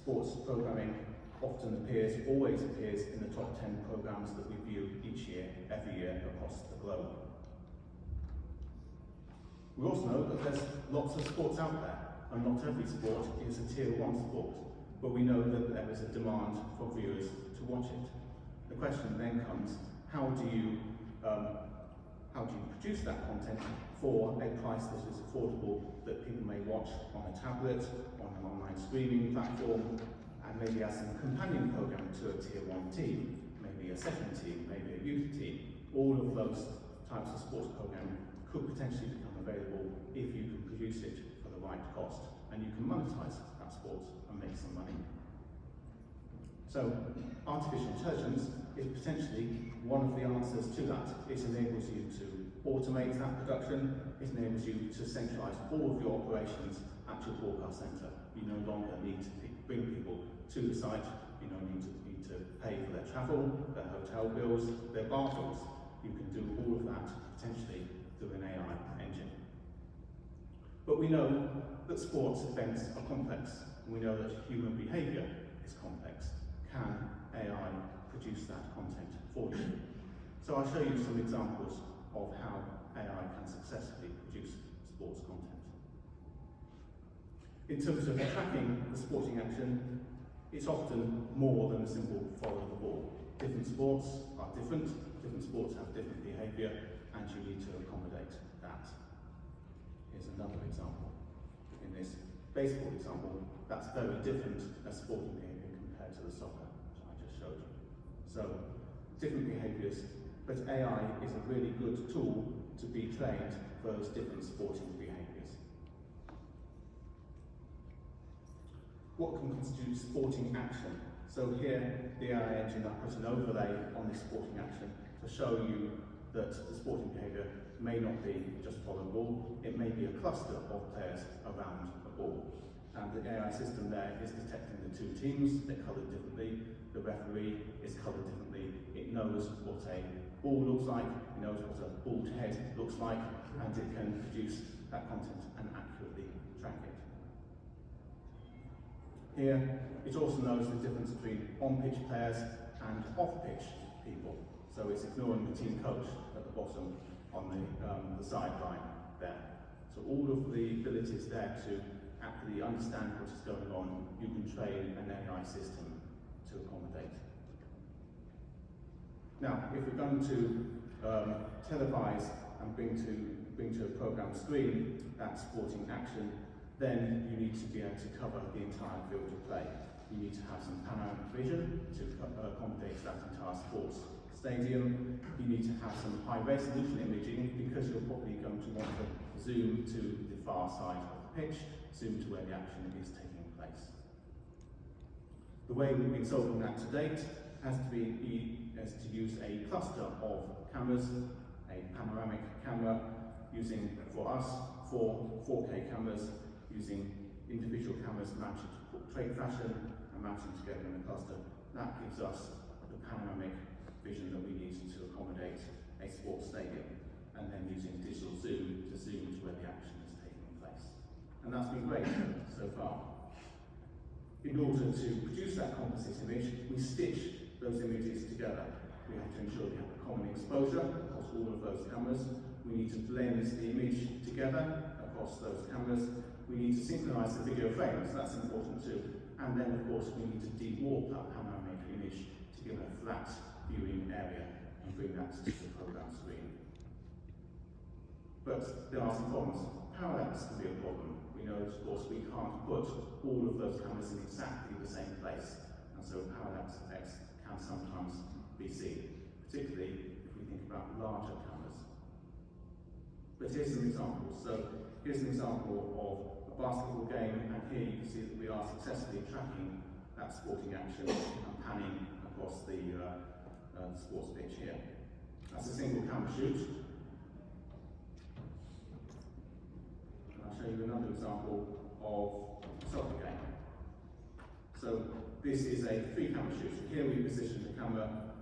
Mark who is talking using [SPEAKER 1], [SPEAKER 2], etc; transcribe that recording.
[SPEAKER 1] sports programming always appears in the top 10 programs that we view each year, every year across the globe. We also know that there's lots of sports out there, and not every sport is a tier 1 sport, but we know that there is a demand for viewers to watch it. The question then comes, how do you produce that content for a price that is affordable, that people may watch on a tablet, on an online streaming platform, and maybe as a companion program to a tier 1 team, maybe a second team, maybe a youth team. All of those types of sports programming could potentially become available if you can produce it for the right cost, and you can monetize that sport and make some money. So artificial intelligence is potentially one of the answers to that. It enables you to automate that production. It enables you to centralize all of your operations at your broadcast center. You no longer need to bring people to the site. You don't need to pay for their travel, their hotel bills, their bar bills. You can do all of that potentially through an AI engine. But we know that sports events are complex. We know that human behavior is complex. Can AI produce that content for you? So I'll show you some examples of how AI can successfully produce sports content. In terms of tracking the sporting action, it's often more than a simple follow the ball. Different sports are different sports have different behavior, and you need to accommodate that. Here's another example. In this baseball example, that's very different as sporting behavior compared to the soccer that I just showed you. So, different behaviors, but AI is a really good tool to be trained for those different sporting behaviors. What can constitute sporting action? So here, the AI engine, I put an overlay on this sporting action to show you that the sporting behavior may not be just follow the ball, it may be a cluster of players around a ball. And the AI system there is detecting the two teams, they're coloured differently, the referee is coloured differently, it knows what a ball looks like, it knows what a bald head looks like, and it can produce that content and accurately track it. Here, it also knows the difference between on-pitch players and off-pitch people. So it's ignoring the team coach at the bottom on the sideline there. So all of the abilities there to accurately understand what is going on, you can train an AI system to accommodate. Now, if we're going to televise and bring to a program screen that sporting action, then you need to be able to cover the entire field of play. You need to have some panoramic vision to accommodate that entire sports stadium. You need to have some high resolution imaging because you're probably going to want to zoom to the far side of the pitch, zoom to where the action is taking place. The way we've been solving that to date has to use a cluster of cameras, a panoramic camera, using, for us, 4K cameras, using individual cameras mounted to portrait fashion and mounting together in a cluster. That gives us the panoramic vision that we need to accommodate a sports stadium, and then using digital zoom to where the action is taking place. And that's been great so far. In order to produce that composite image, we stitch those images together. We have to ensure we have a common exposure across all of those cameras. We need to blend the image together across those cameras. We need to synchronize the video frames, that's important too. And then, of course, we need to dewarp that panoramic image to give a flat viewing area and bring that to the program screen. But there are some problems. Parallax can be a problem. We know, of course, we can't put all of those cameras in exactly the same place. And so parallax effects can sometimes be seen, particularly if we think about larger cameras. But here's some examples. So here's an example of a basketball game, and here you can see that we are successfully tracking that sporting action and panning across the sports pitch here. That's a single camera shoot. And I'll show you another example of a soccer game. So this is a 3 camera shoot. So here we position the camera